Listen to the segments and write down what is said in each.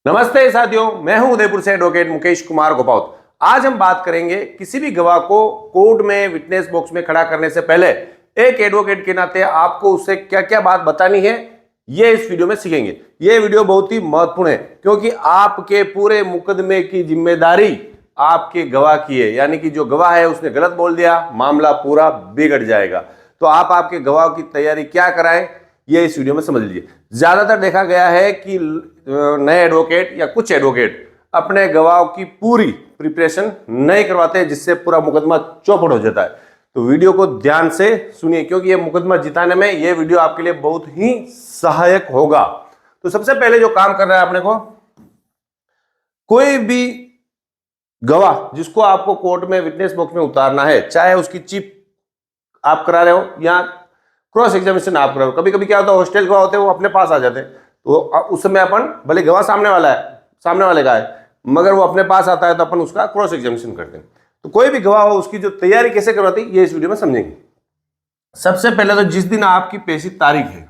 नमस्ते साथियों, मैं हूं उदयपुर से एडवोकेट मुकेश कुमार गोपाउत। आज हम बात करेंगे किसी भी गवाह को कोर्ट में विटनेस बॉक्स में खड़ा करने से पहले एक एडवोकेट के नाते आपको उससे क्या क्या बात बतानी है, ये इस वीडियो में सीखेंगे। ये वीडियो बहुत ही महत्वपूर्ण है क्योंकि आपके पूरे मुकदमे की जिम्मेदारी आपके गवाह की है। यानी कि जो गवाह है उसने गलत बोल दिया, मामला पूरा बिगड़ जाएगा। तो आप आपके गवाह की तैयारी क्या कराएं, ये इस वीडियो में समझ लीजिए। ज्यादातर देखा गया है कि नए एडवोकेट या कुछ एडवोकेट अपने गवाह की पूरी प्रिपरेशन नहीं करवाते, जिससे पूरा मुकदमा चौपट हो जाता है। तो वीडियो को ध्यान से सुनिए क्योंकि ये मुकदमा जिताने में ये वीडियो आपके लिए बहुत ही सहायक होगा। तो सबसे पहले जो काम करना है अपने को, कोई भी गवाह जिसको आपको कोर्ट में विटनेस बॉक्स में उतारना है, चाहे उसकी चिप आप करा रहे हो या क्रॉस एग्जामिनेशन आप करा रहे हो। कभी कभी क्या होता है, हॉस्टल गवाह होते हैं वो अपने पास आ जाते हैं, तो उस समय अपन भले गवाह सामने वाले का है, मगर वो अपने पास आता है तो अपन उसका क्रॉस एग्जामिनेशन करते हैं। तो कोई भी गवाह हो उसकी जो तैयारी कैसे करवाती है ये इस वीडियो में समझेंगे। सबसे पहले तो जिस दिन आपकी पेशी तारीख है,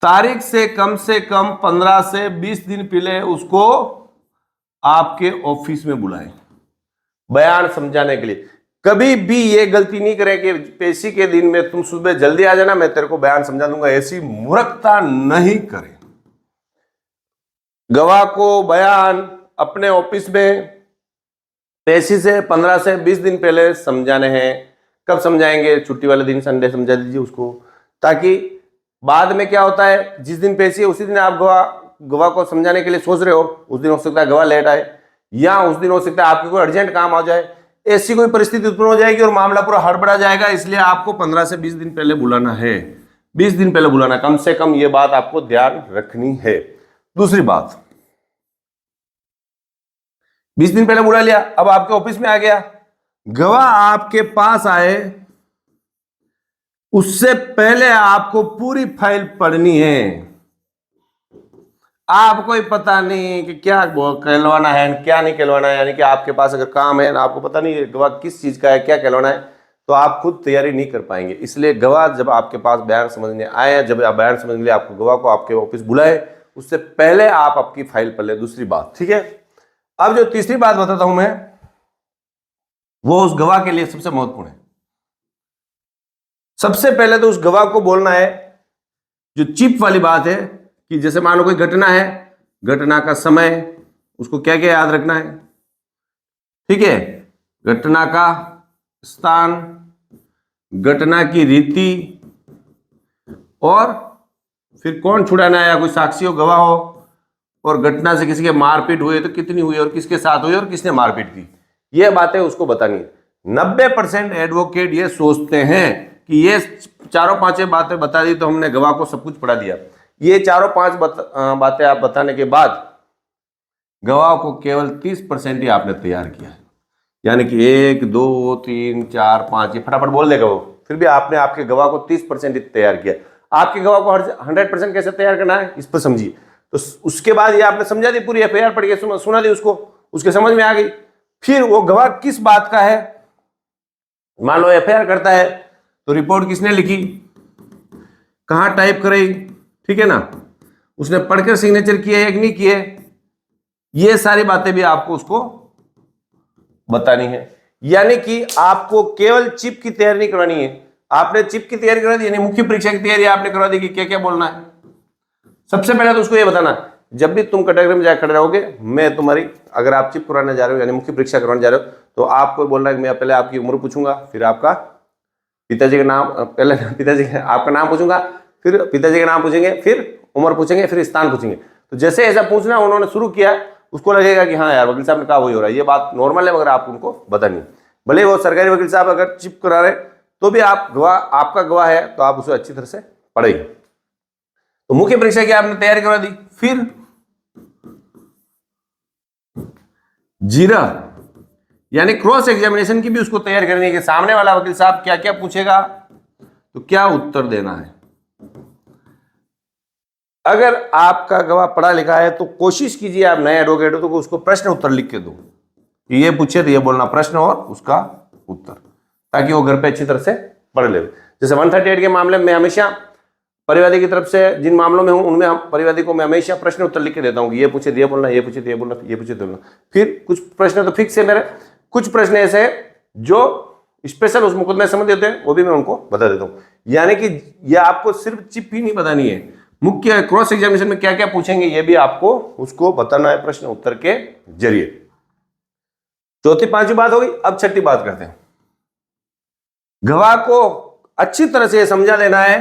तारीख से कम 15 से 20 दिन पहले उसको आपके ऑफिस में बुलाएं बयान समझाने के लिए। कभी भी ये गलती नहीं करें कि पेशी के दिन में तुम सुबह जल्दी आ जाना, मैं तेरे को बयान समझा दूंगा। ऐसी मूर्खता नहीं करें। गवाह को बयान अपने ऑफिस में पेशी से 15 से 20 दिन पहले समझाने हैं। कब समझाएंगे? छुट्टी वाले दिन, संडे समझा दीजिए उसको, ताकि बाद में क्या होता है, जिस दिन पेशी है उसी दिन आप गवाह को समझाने के लिए सोच रहे हो, उस दिन हो सकता है गवाह लेट आए, या उस दिन हो सकता है आपके कोई अर्जेंट काम आ जाए। ऐसी कोई परिस्थिति उत्पन्न हो जाएगी और मामला पूरा हड़बड़ा जाएगा। इसलिए आपको 15 से 20 दिन पहले बुलाना है, 20 दिन पहले बुलाना कम से कम, ये बात आपको ध्यान रखनी है। दूसरी बात, 20 दिन पहले बुला लिया, अब आपके ऑफिस में आ गया, गवाह आपके पास आए उससे पहले आपको पूरी फाइल पढ़नी है। आपको ही पता नहीं कि क्या कहलवाना है क्या नहीं कहलवाना है। यानी कि आपके पास अगर काम है ना, आपको पता नहीं गवाह किस चीज का है, क्या कहलवाना है, तो आप खुद तैयारी नहीं कर पाएंगे। इसलिए गवाह जब आपके पास बयान समझने आए, जब आप बयान समझने के लिए आपको गवाह को आपके ऑफिस बुलाए, उससे पहले आप आपकी फाइल पढ़ ले। दूसरी बात, ठीक है। अब जो तीसरी बात बताता हूं मैं, वो उस गवाह के लिए सबसे महत्वपूर्ण है। सबसे पहले तो उस गवाह को बोलना है, जो चिप वाली बात है, कि जैसे मान लो कोई घटना है, घटना का समय उसको क्या क्या याद रखना है, ठीक है, घटना का स्थान, घटना की रीति, और फिर कौन छुड़ाना है, या कोई साक्षी हो, गवाह हो, और घटना से किसी के मारपीट हुई तो कितनी हुई और किसके साथ हुई और किसने मारपीट की, ये बातें उसको बतानी है। 90% एडवोकेट ये सोचते हैं कि ये चारों पांचों बातें बता दी तो हमने गवाह को सब कुछ पढ़ा दिया। ये चारों पांच बातें आप बताने के बाद गवाह को केवल 30% ही आपने तैयार किया है। यानी कि 1 2 3 4 5 ये फटाफट बोल देगा वो, फिर भी आपने आपके गवाह को 30% ही तैयार किया। आपके गवाह को 100% कैसे तैयार करना है, इस पर समझिए। तो उसके बाद ये आपने समझा दी, पूरी FIR पढ़ के सुना दी उसको, उसके समझ में आ गई। फिर वो गवाह किस बात का है, मान लो FIR करता है तो रिपोर्ट किसने लिखी, कहां टाइप कराई, ठीक है ना, उसने पढ़कर सिग्नेचर किए या नहीं किए, ये सारी बातें भी आपको उसको बतानी है। यानी कि आपको केवल चिप की तैयारी नहीं करवानी है, आपने चिप की तैयारी करा दी, यानी मुख्य परीक्षा की तैयारी आपने करवा दी कि क्या क्या बोलना है। सबसे पहले तो उसको ये बताना, जब भी तुम कैटेगरी में जाकर खड़े रहोगे, मैं तुम्हारी, अगर आप चिप करवाने जा रहे हो यानी मुख्य परीक्षा करवाने जा रहे हो, तो आपको बोलना है कि मैं पहले आपकी उम्र पूछूंगा, फिर आपका पिताजी का नाम, पहले पिताजी आपका नाम पूछूंगा, फिर पिताजी का नाम पूछेंगे, फिर उम्र पूछेंगे, फिर स्थान पूछेंगे। तो जैसे ऐसा पूछना उन्होंने शुरू किया, उसको लगेगा कि हाँ यार वकील साहब ने कहा वही हो रहा है, ये बात नॉर्मल है, मगर आप उनको बतानी। भले वो सरकारी वकील साहब अगर चिप करा रहे तो भी आप गवाह, आपका गवाह है तो आप उसे अच्छी तरह से पढ़ेंगे। तो मुख्य परीक्षा की आपने तैयारी करवा दी, फिर जीरा यानी क्रॉस एग्जामिनेशन की भी उसको तैयारी करनी है कि सामने वाला वकील साहब क्या क्या पूछेगा तो क्या उत्तर देना है। अगर आपका गवाह पढ़ा लिखा है तो कोशिश कीजिए, आप नए एडवोकेट हो तो उसको प्रश्न उत्तर लिख के दो, ये पूछे तो ये बोलना प्रश्न और उसका उत्तर, ताकि वो घर पे अच्छी तरह से पढ़ ले। जैसे 138 के मामले में हमेशा परिवादी की तरफ से जिन मामलों में हूं उनमें हम परिवादी को मैं हमेशा प्रश्न उत्तर लिख के देता हूँ कि ये पूछे तो ये बोलना, ये पूछे तो ये बोलना, ये पूछे तो बोलना। फिर कुछ प्रश्न तो फिक्स है मेरे, कुछ प्रश्न ऐसे है जो स्पेशल उस मुकदमे से संबंधित होते हैं, वो भी मैं उनको बता देता हूँ। यानी कि ये आपको सिर्फ चिप ही नहीं बतानी है, मुख्य क्रॉस एग्जामिनेशन में क्या क्या पूछेंगे ये भी आपको उसको बताना है प्रश्न उत्तर के जरिए। चौथी पांचवी बात होगी। अब छठी बात करते हैं। गवाह को अच्छी तरह से समझा देना है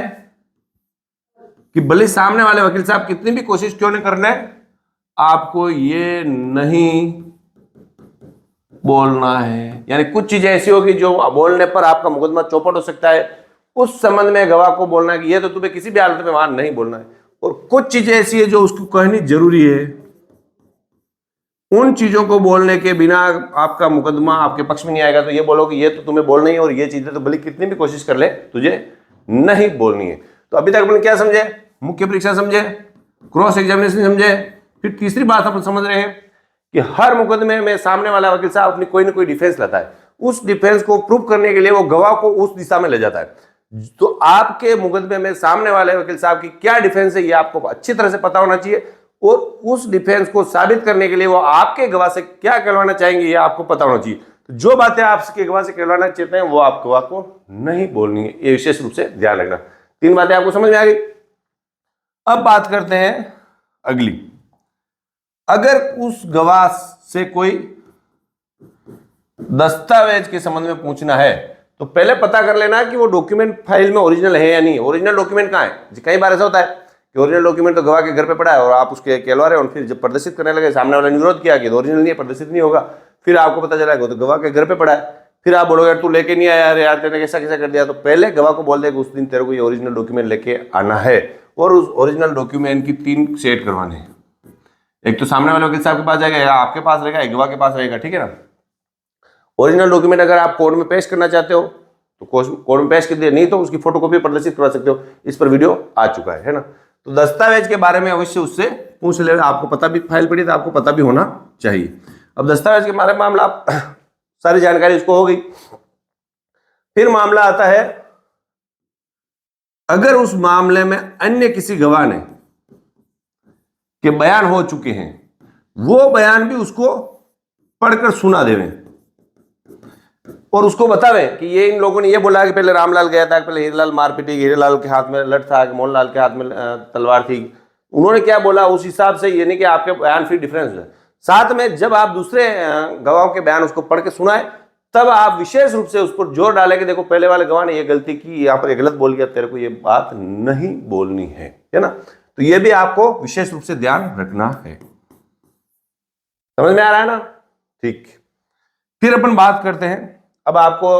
कि भले सामने वाले वकील साहब कितनी भी कोशिश क्यों नहीं करना है, आपको ये नहीं बोलना है। यानी कुछ चीजें ऐसी होगी जो बोलने पर आपका मुकदमा चौपट हो सकता है, उस संबंध में गवाह को बोलना है कि ये तो तुम्हें किसी भी हालत में वहां नहीं बोलना है। और कुछ चीजें ऐसी है जो उसको कहनी जरूरी है, उन चीजों को बोलने के बिना आपका मुकदमा आपके पक्ष में नहीं आएगा। तो ये बोलो कि ये तो तुम्हें बोलना ही है और ये चीजें तो भले कितनी भी कोशिश कर ले तुझे नहीं बोलनी है। तो अभी तक अपन क्या समझे? मुख्य परीक्षा समझे, क्रॉस एग्जामिनेशन समझे। फिर तीसरी बात अपन समझ रहे हैं कि हर मुकदमे में सामने वाला वकील साहब अपनी कोई ना कोई डिफेंस लाता है, उस डिफेंस को प्रूव करने के लिए वो गवाह को उस दिशा में ले जाता है। तो आपके मुकदमे में सामने वाले वकील साहब की क्या डिफेंस है ये आपको अच्छी तरह से पता होना चाहिए, और उस डिफेंस को साबित करने के लिए वो आपके गवाह से क्या कहलवाना चाहेंगे ये आपको पता होना चाहिए। तो जो बातें आपके गवाह से कहलवाना चाहते हैं वो आप गवाह को नहीं बोलनी है, ये विशेष रूप से ध्यान रखना। 3 बातें आपको समझ में आ गई। अब बात करते हैं अगली। अगर उस गवाह से कोई दस्तावेज के संबंध में पूछना है तो पहले पता कर लेना कि वो डॉक्यूमेंट फाइल में ओरिजिनल है या नहीं। ओरिजिनल डॉक्यूमेंट कहाँ है? कई बार ऐसा होता है कि ओरिजिनल डॉक्यूमेंट तो गवाह के घर पे पड़ा है और आप उसके कहलवा रहे हो, और फिर जब प्रदर्शित करने लगे सामने वाले ने विरोध किया कि ओरिजिनल नहीं है, प्रदर्शित नहीं होगा। फिर आपको पता चला तो गवाह के घर पे पड़ा है। फिर आप बोलोगे यार तू लेके नहीं आया यार, तेने कैसा कैसा कर दिया। तो पहले गवाह को बोल दे कि उस दिन तेरे को ये ओरिजिनल डॉक्यूमेंट लेके आना है, और उस ओरिजिनल डॉक्यूमेंट की 3 सेट करवाने हैं। एक तो सामने वाले वकील साहब के पास जाएगा, या आपके पास रहेगा, एक गवाह के पास रहेगा, ठीक है ना। ओरिजिनल डॉक्यूमेंट अगर आप कोर्ट में पेश करना चाहते हो तो कोर्ट में पेश कर दिया, नहीं तो उसकी फोटोकॉपी प्रदर्शित करवा सकते हो। इस पर वीडियो आ चुका है ना। तो दस्तावेज के बारे में अवश्य उससे पूछ ले, आपको पता भी फाइल पड़ी तो आपको पता भी होना चाहिए। अब दस्तावेज के बारे में मामला सारी जानकारी उसको हो गई। फिर मामला आता है अगर उस मामले में अन्य किसी गवाह ने के बयान हो चुके हैं, वो बयान भी उसको पढ़कर सुना देवें और उसको बतावे कि ये इन लोगों ने ये बोला कि पहले रामलाल गया था, पहले हीरेलाल मार पीटी, हीरेलाल के हाथ में लठ था, मोहनलाल के हाथ में तलवार थी, उन्होंने क्या बोला उस हिसाब से, ये नहीं कि आपके बयान फिर डिफरेंस है। साथ में जब आप दूसरे गवाहों के बयान उसको पढ़ के सुनाए तब आप विशेष रूप से उस पर जोर डालें कि देखो पहले वाले गवाह ने ये गलती की, यहाँ पर ये गलत बोल गया, तेरे को ये बात नहीं बोलनी है ना। तो ये भी आपको विशेष रूप से ध्यान रखना है। समझ में आ रहा है ना? ठीक। फिर अपन बात करते हैं, अब आपको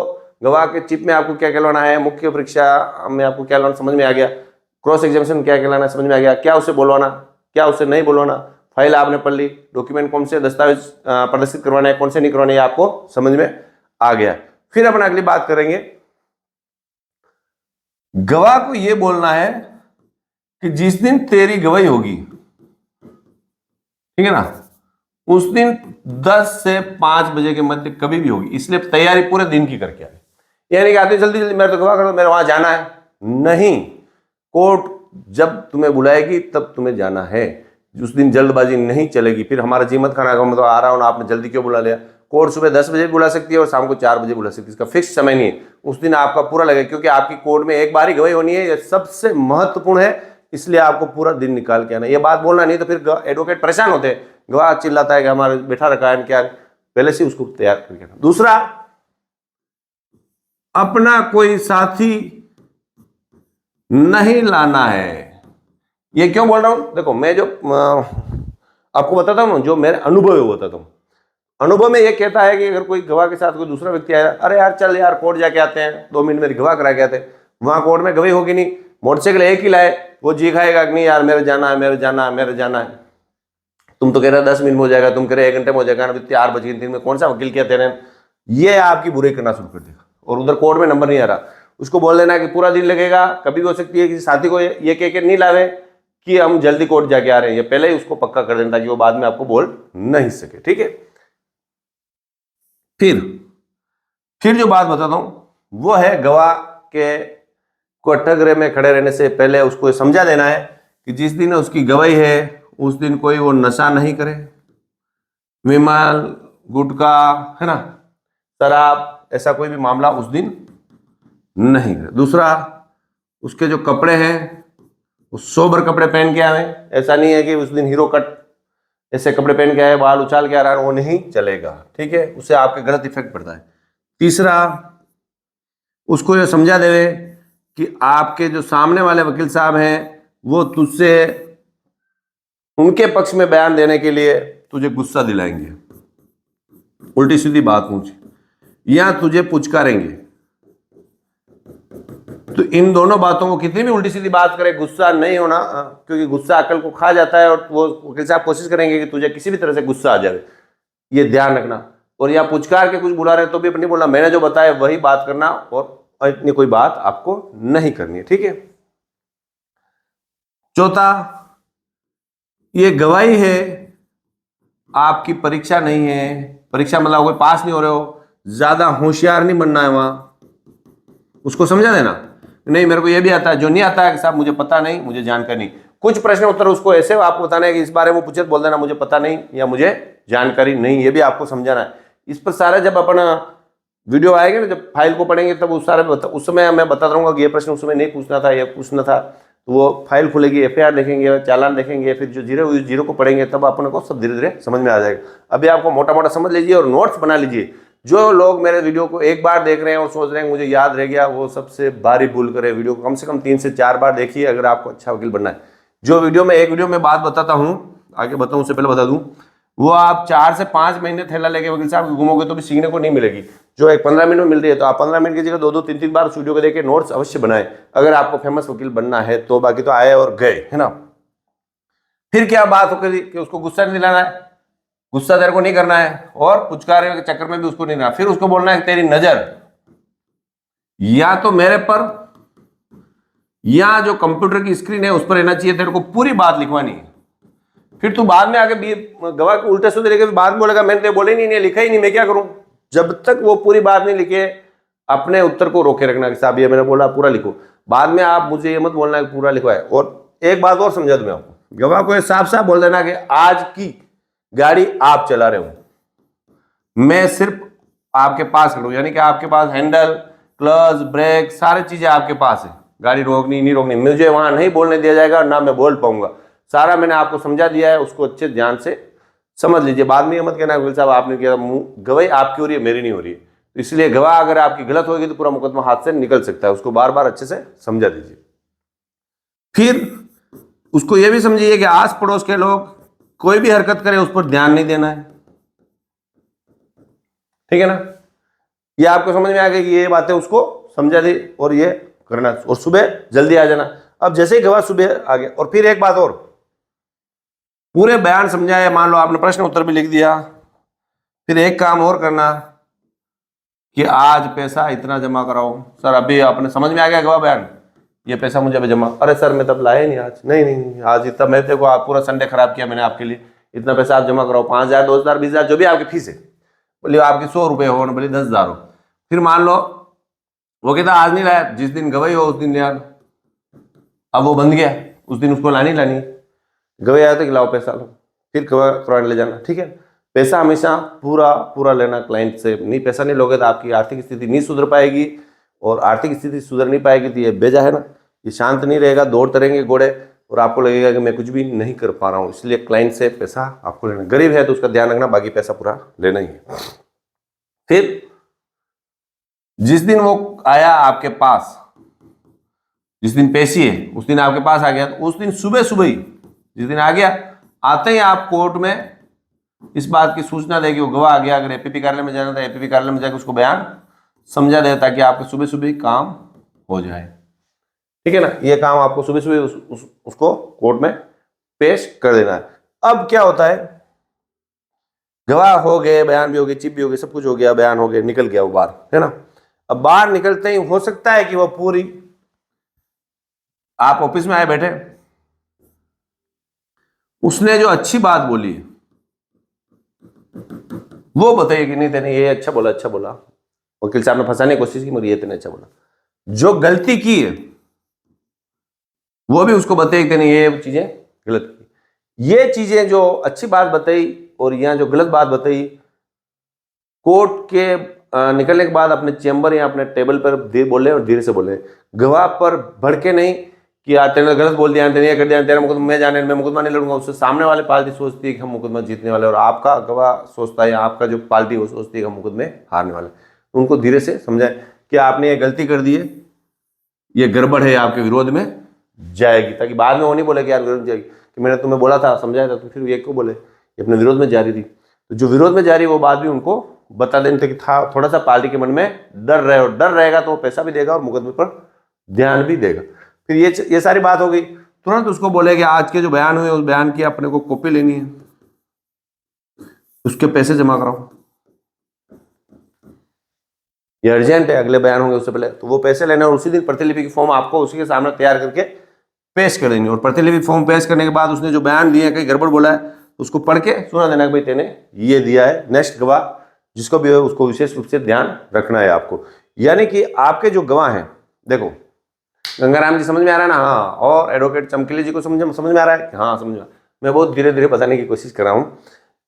गवाह के चिप में आपको क्या कहलाना है, मुख्य परीक्षा में आपको क्या कहलाना समझ में आ गया, क्रॉस एग्जामिनेशन क्या कहलाना समझ में आ गया, क्या उसे बोलवाना क्या उसे नहीं बोलवाना, फाइल आपने पढ़ ली, डॉक्यूमेंट कौन से दस्तावेज प्रदर्शित करवाना है कौन से नहीं करवाने आपको समझ में आ गया। फिर अपन अगली बात करेंगे, गवाह को यह बोलना है कि जिस दिन तेरी गवाही होगी, ठीक है ना, उस दिन 10 से 5 बजे के मध्य कभी भी होगी, इसलिए तैयारी पूरे दिन की करके आए। यानी कि आते जल्दी जल्दी मेरे तो गवाह करो, मेरे वहां जाना है, नहीं, कोर्ट जब तुम्हें बुलाएगी तब तुम्हें जाना है, उस दिन जल्दबाजी नहीं चलेगी। फिर हमारा जीमत खाना का मतलब आ रहा हूं ना, आपने जल्दी क्यों बुला लिया। कोर्ट सुबह 10 बजे बुला सकती है और शाम को 4 बजे बुला सकती है, इसका फिक्स समय नहीं है। उस दिन आपका पूरा लगेगा, क्योंकि आपकी कोर्ट में एक बार ही गवाही होनी है, यह सबसे महत्वपूर्ण है, इसलिए आपको पूरा दिन निकाल के आना। ये बात बोलना नहीं तो फिर एडवोकेट परेशान होते हैं, गवाह चिल्लाता है कि हमारे बैठा रखा है क्या, पहले से उसको तैयार करके आना। दूसरा, अपना कोई साथी नहीं लाना है। ये क्यों बोल रहा हूं, देखो मैं जो आपको बताता हूं, जो मेरे अनुभव है वो बताता हूं। अनुभव में ये कहता है कि अगर कोई गवाह के साथ कोई दूसरा व्यक्ति आया, अरे यार चल यार कोर्ट जाके आते हैं, 2 मिनट में गवाह करा के आते हैं, वहां कोर्ट में गवाही होगी नहीं, मोटरसाइकिल एक ही लाए, वो जी खाएगा कि नहीं यार मेरे जाना है मेरे जाना है मेरे जाना है। तुम तो कह रहे 10 मिनट में हो जाएगा, तुम कह रहे 1 घंटे में हो जाएगा, 4 बजे 3 में कौन सा वकील क्या तेरे, ये आपकी बुराई करना शुरू कर देगा और उधर कोर्ट में नंबर नहीं आ रहा। उसको बोल देना कि पूरा दिन लगेगा, कभी भी हो सकती है किसी साथी को ये कह के नहीं लावे कि हम जल्दी कोर्ट जाके आ रहे हैं, ये पहले ही उसको पक्का कर देना ताकि वो बाद में आपको बोल नहीं सके, ठीक है। फिर जो बात बताता हूं वो है गवाह के कटघरे में खड़े रहने से पहले उसको समझा देना है कि जिस दिन उसकी गवाही है उस दिन कोई वो नशा नहीं करे, विमल, गुटखा, है ना, शराब, ऐसा कोई भी मामला उस दिन नहीं करे। दूसरा, उसके जो कपड़े हैं वो सोबर कपड़े पहन के आए। ऐसा नहीं है कि उस दिन हीरो कट ऐसे कपड़े पहन के आए, बाल उछाल के आ रहा है, वो नहीं चलेगा, ठीक है, उससे आपके गलत इफेक्ट पड़ता है। तीसरा, उसको ये समझा देवे कि आपके जो सामने वाले वकील साहब हैं वो तुझसे उनके पक्ष में बयान देने के लिए तुझे गुस्सा दिलाएंगे, उल्टी सीधी बात पूछ, या तुझे पुचकारेंगे। तो इन दोनों बातों को कितनी भी उल्टी सीधी बात करे, गुस्सा नहीं होना, क्योंकि गुस्सा अकल को खा जाता है और वो वकील साहब कोशिश करेंगे कि तुझे किसी भी तरह से गुस्सा आ जाए, ये ध्यान रखना। और या पुचकार के कुछ बुला रहे तो भी नहीं बोलना, मैंने जो बताया वही बात करना, और इतनी कोई बात आपको नहीं करनी है, ठीक है। चौथा, ये गवाही है, आपकी परीक्षा नहीं है। परीक्षा मतलब कोई पास नहीं हो रहे हो, ज्यादा होशियार नहीं बनना है वहां, उसको समझा देना, नहीं मेरे को ये भी आता है, जो नहीं आता है कि साहब मुझे पता नहीं, मुझे जानकारी नहीं। कुछ प्रश्न उत्तर उसको ऐसे आपको बताना है कि इस बारे में पूछे तो बोल देना मुझे पता नहीं या मुझे जानकारी नहीं, ये भी आपको समझाना है। इस पर सारा जब अपना वीडियो आएगा ना, जब फाइल को पढ़ेंगे तब उस समय मैं बताता रहूंगा कि ये प्रश्न उस समय नहीं पूछना था, ये पूछना था। तो वो फाइल खुलेगी, FIR देखेंगे, चालान देखेंगे, फिर जो जीरो को पढ़ेंगे तब अपने को सब धीरे धीरे समझ में आ जाएगा। अभी आपको मोटा मोटा समझ लीजिए और नोट्स बना लीजिए। जो लोग मेरे वीडियो को एक बार देख रहे हैं और सोच रहे हैं मुझे याद रह गया, वो सबसे भारी भूल करे। वीडियो को कम से कम 3 से 4 बार देखिए अगर आपको अच्छा वकील बनना है। जो एक वीडियो में बात बताता हूँ, आगे बताऊँ उससे पहले बता दूँ, वो आप 4 से 5 महीने थैला लेके वकील साहब घूमोगे तो भी सीखने को नहीं मिलेगी। जो एक 15 मिनट में मिल रही है, तो आप 15 मिनट की जगह 2-2, 3-3 बार उस वीडियो को देखे नोट्स अवश्य बनाए अगर आपको फेमस वकील बनना है तो। बाकी तो आए और गए, है ना। फिर क्या बात हो गई कि उसको गुस्सा नहीं दिलाना है, गुस्सा तेरे को नहीं करना है, और पुचकारे के चक्कर में भी उसको नहीं रहना। फिर उसको बोलना है तेरी नजर या तो मेरे पर या जो कंप्यूटर की स्क्रीन है उस पर रहना चाहिए, तेरे को पूरी बात लिखवानी है। फिर तू बाद में आके गवाह को उल्टे सीधे लेके बाद में बोलेगा मैंने तो बोले नहीं, लिखा ही नहीं, मैं क्या करूं। जब तक वो पूरी बात नहीं लिखे अपने उत्तर को रोके रखना कि साहब ये मैंने बोला पूरा लिखो। बाद में आप मुझे ये मत बोलना कि पूरा लिखवाए। और एक बात और समझा दूं मैं आपको, गवाह को साफ साफ बोल देना कि आज की गाड़ी आप चला रहे हो, मैं सिर्फ आपके पास खड़ा हूं, यानी कि आपके पास हैंडल, क्लच, ब्रेक सारी चीजें आपके पास है, गाड़ी रोकनी नहीं रोकनी मुझे वहां नहीं बोलने दिया जाएगा, ना मैं बोल पाऊंगा। सारा मैंने आपको समझा दिया है, उसको अच्छे ध्यान से समझ लीजिए। बाद में मत कहना वकील साहब आपने किया, गवाही आपकी हो रही है मेरी नहीं हो रही है। तो इसलिए गवाह अगर आपकी गलत होगी तो पूरा मुकदमा हाथ से निकल सकता है, उसको बार बार अच्छे से समझा दीजिए। फिर उसको यह भी समझिए कि आस पड़ोस के लोग कोई भी हरकत करे उस पर ध्यान नहीं देना है, ठीक है ना। ये आपको समझ में आ गया कि ये बातें उसको समझा दी और ये करना, और सुबह जल्दी आ जाना। अब जैसे ही गवाह सुबह आ गया, और फिर एक बात और, पूरे बयान समझाया, मान लो आपने प्रश्न उत्तर भी लिख दिया, फिर एक काम और करना कि आज पैसा इतना जमा कराओ। सर अभी आपने समझ में आ गया गवाह बयान, ये पैसा मुझे अभी जमा, अरे सर मैं तब लाया नहीं आज, नहीं आज इतना, मैं देखो आप पूरा संडे खराब किया मैंने आपके लिए, इतना पैसा आप जमा कराओ, 5,000, 2,000, 20,000 जो भी आपकी फीस है, बोलिए आपके 100 रुपये हो ना, बोलिए 10,000 हो। फिर मान लो वो कहता आज नहीं लाया, जिस दिन गवाही हो उस दिन ले आना। अब वो बंद गया, उस दिन उसको लानी गवाही आया तो कि लाओ पैसा लो, फिर करवाने ले जाना, ठीक है। पैसा हमेशा पूरा लेना क्लाइंट से, नहीं पैसा नहीं लोगे तो आपकी आर्थिक स्थिति नहीं सुधर पाएगी, और आर्थिक स्थिति सुधर नहीं पाएगी तो ये बेजा है ना, ये शांत नहीं रहेगा, दौड़ते रहेंगे घोड़े, और आपको लगेगा कि मैं कुछ भी नहीं कर पा रहा हूँ। इसलिए क्लाइंट से पैसा आपको लेना, गरीब है तो उसका ध्यान रखना, बाकी पैसा पूरा लेना ही है। फिर जिस दिन वो आया आपके पास, जिस दिन पेशी है उस दिन आपके पास आ गया, तो उस दिन सुबह ही जिस दिन आ गया, आते ही आप कोर्ट में इस बात की सूचना देगी वो गवाह आ गया। अगर APP कार्यालय में जाना था APP कार्यालय में जाकर उसको बयान समझा दे, ताकि आपके सुबह काम हो जाए, ठीक है ना। ये काम आपको सुबह उसको कोर्ट में पेश कर देना है। अब क्या होता है, गवाह हो गए, बयान भी हो गए, चिप भी हो गए, सब कुछ हो गया, बयान हो गए, निकल गया वो बाहर, है ना। अब बाहर निकलते ही हो सकता है कि वो पूरी, आप ऑफिस में आए बैठे, उसने जो अच्छी बात बोली वो बताइए कि नहीं तेने ये अच्छा बोला, वकील साहब ने फंसाने की कोशिश की मगर ये तेने अच्छा बोला। जो गलती की है वो भी उसको बताए कि नहीं ये चीजें गलत की। ये चीजें जो अच्छी बात बताई और यहाँ जो गलत बात बताई, कोर्ट के निकलने के बाद अपने चेंबर या अपने टेबल पर बोले और धीरे से बोले, गवाह पर भड़के नहीं कि यार तेने गलत बोल दिया, तेने ये कर दिया, तेरा मुकदमा मैं जाने, मैं मुकदमा नहीं लड़ूंगा। उससे सामने वाले पार्टी सोचती है कि हम मुकदमा जीतने वाले, और आपका गवाह सोचता है, आपका जो पार्टी वो सोचती है कि हम मुकदमे हारने वाले। उनको धीरे से समझाए कि आपने ये गलती कर दी है, ये गड़बड़ है, आपके विरोध में जाएगी, ताकि बाद में वो नहीं बोले कि यार विरोध जाएगी, कि मैंने तुम्हें बोला था, समझाया था, तो फिर ये क्यों बोले, ये अपने विरोध में जारी थी। तो जो विरोध में जारी वो बात भी उनको बता देते कि था थोड़ा सा पार्टी के मन में डर रहे, और डर रहेगा तो वो पैसा भी देगा और मुकदमे पर ध्यान भी देगा। फिर ये सारी बात हो गई। तुरंत उसको बोले कि आज के जो बयान हुए उस बयान की अपने को कॉपी लेनी है, उसके पैसे जमा कराओ, ये अर्जेंट है, अगले बयान होंगे उससे पहले। तो वो पैसे लेने और उसी दिन प्रतिलिपि की फॉर्म आपको उसी के सामने तैयार करके पेश कर देंगे। और प्रतिलिपि फॉर्म पेश करने के बाद उसने जो बयान दिए, कहीं गड़बड़ बोला है, उसको पढ़ के सुना देना कि भाई तेने ये दिया है। नेक्स्ट गवाह जिसको भी है उसको विशेष रूप से ध्यान रखना है आपको। यानी कि आपके जो गवाह हैं, देखो गंगाराम जी समझ में आ रहा है ना? हाँ। और एडवोकेट चमकीली जी को समझ में आ रहा है? हाँ समझ में। मैं बहुत धीरे धीरे बताने की कोशिश कर रहा हूँ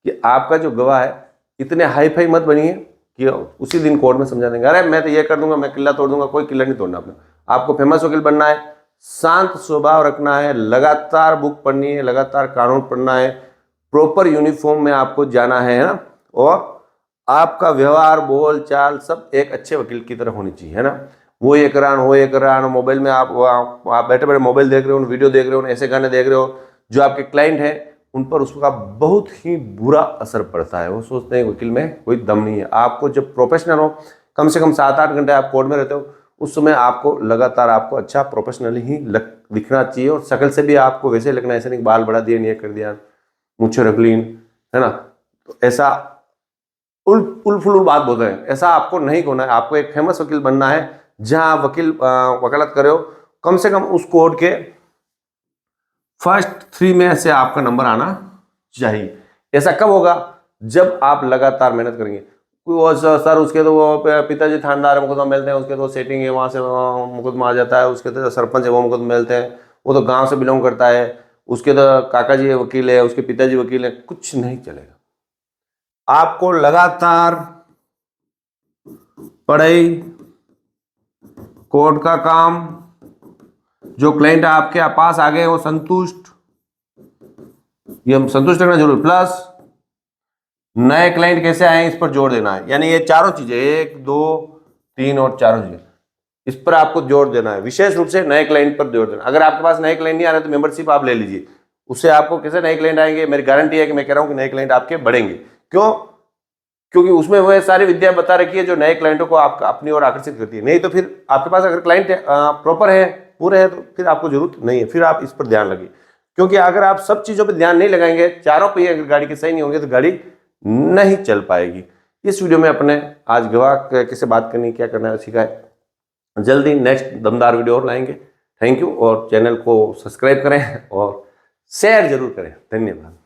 कि आपका जो गवाह है इतने हाई फाई मत बनिए कि उसी दिन कोर्ट में समझा देंगे, अरे मैं तो ये कर दूंगा, मैं किला तोड़ दूंगा। कोई किला नहीं तोड़ना आपने। आपको फेमस वकील बनना है, शांत स्वभाव रखना है, लगातार बुक पढ़नी है, लगातार कानून पढ़ना है, प्रॉपर यूनिफॉर्म में आपको जाना है ना, और आपका व्यवहार बोल चाल सब एक अच्छे वकील की तरह होनी चाहिए, है ना। वो ये करान मोबाइल में आप बैठे बैठे मोबाइल देख रहे हो, वीडियो देख रहे हो, ऐसे गाने देख रहे हो, जो आपके क्लाइंट है उन पर उसका बहुत ही बुरा असर पड़ता है। वो सोचते हैं वकील में कोई दम नहीं है। आपको जब प्रोफेशनल हो, कम से कम 7-8 घंटे आप कोर्ट में रहते हो, उस समय आपको लगातार आपको अच्छा प्रोफेशनली ही दिखना चाहिए, और शक्ल से भी आपको वैसे लगना, ऐसे नहीं बाल बढ़ा दिए, नहीं कर दिया, मुझे रख ली, है ना। तो ऐसा उल बात बोलते हैं, ऐसा आपको नहीं होना है। आपको एक फेमस वकील बनना है, जहां वकील वकालत करे हो, कम से कम उस कोर्ट के फर्स्ट 3 में से आपका नंबर आना चाहिए। ऐसा कब होगा? जब आप लगातार मेहनत करेंगे। कोई वो सर उसके तो वो पिताजी थानेदार मुकदमा मिलते हैं, उसके तो सेटिंग है, वहां से मुकदमा आ जाता है, उसके तो सरपंच है वो मुकदमा मिलते हैं, वो तो गांव से बिलोंग करता है, उसके तो काका जी वकील है, उसके पिताजी वकील है, कुछ नहीं चलेगा। आपको लगातार पढ़ाई, कोर्ट का काम, जो क्लाइंट आपके पास आ गए वो संतुष्ट, ये हम संतुष्ट रखना जरूर, प्लस नए क्लाइंट कैसे आए इस पर जोर देना है। यानी ये चारों चीजें, 1 2 3 और चारों चीजें, इस पर आपको जोर देना है, विशेष रूप से नए क्लाइंट पर जोर देना। अगर आपके पास नए क्लाइंट नहीं आ रहे तो मेंबरशिप आप ले लीजिए, उससे आपको कैसे नए क्लाइंट आएंगे, मेरी गारंटी है कि मैं कह रहा हूं कि नए क्लाइंट आपके बढ़ेंगे। क्यों? क्योंकि उसमें वह सारी विद्या बता रखी है जो नए क्लाइंटों को आपका अपनी ओर आकर्षित करती है। नहीं तो फिर आपके पास अगर क्लाइंट प्रॉपर है, पूरे है, तो फिर आपको जरूरत नहीं है, फिर आप इस पर ध्यान लगे। क्योंकि अगर आप सब चीजों पर ध्यान नहीं लगाएंगे, चारों पहिए अगर गाड़ी के सही नहीं होंगे तो गाड़ी नहीं चल पाएगी। इस वीडियो में अपने आज गवाह कैसे बात करनी, क्या करना है सीखा है। जल्दी नेक्स्ट दमदार वीडियो और लाएंगे। थैंक यू, और चैनल को सब्सक्राइब करें और शेयर जरूर करें। धन्यवाद।